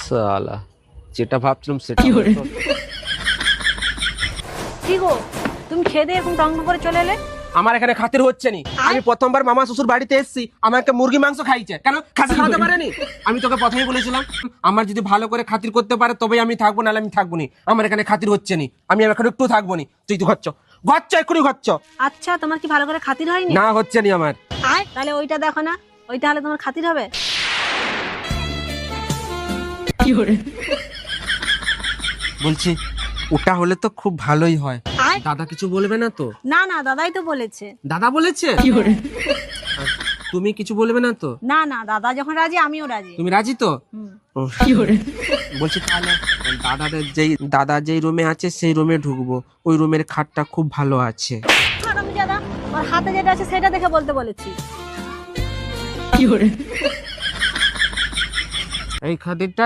সালা যেটা ভাবছিলাম সেটা হতো। কি গো, তুমি খেয়ে দিয়ে এরকম টঙ্গ করে চলে এলে? আমার এখানে খাতির হচ্ছে নি। আমি প্রথমবার মামা শ্বশুর বাড়িতে এসেছি, আমাকে মুরগি মাংস খাইছে, কেন খাসি খাওয়াতে পারেনি? আমি তোকে প্রথমেই বলেছিলাম আমার যদি ভালো করে খাতির করতে পারে তবেই আমি থাকবো, নাহলে আমি থাকবো নি। আমার এখানে খাতির হচ্ছে নি, আমি এখন একটু থাকবো নি। তুই তো ঘচ্ছ এক্ষুনি ঘচ্ছ। আচ্ছা, তোমার কি ভালো করে খাতির হয়নি? না হচ্ছে নি আমার। তাহলে ওইটা দেখো না, ওইটা হলে তোমার খাতির হবে। বলছি ওটা হলে তো খুব ভালোই হয়। দাদা কিছু বলবে না তো? না না, দাদাই তো বলেছে। দাদা বলেছে? আর তুমি কিছু বলবে না তো? না না, দাদা যখন রাজি আমিও রাজি। তুমি রাজি তো? বলছি তাহলে দাদা যেই রুমে আছে সেই রুমে ঢুকবো। ওই রুমের খাটটা খুব ভালো আছে। দাদা ওর হাতে যেটা আছে সেটা দেখে বলতে বলেছি। এই খাতিরটা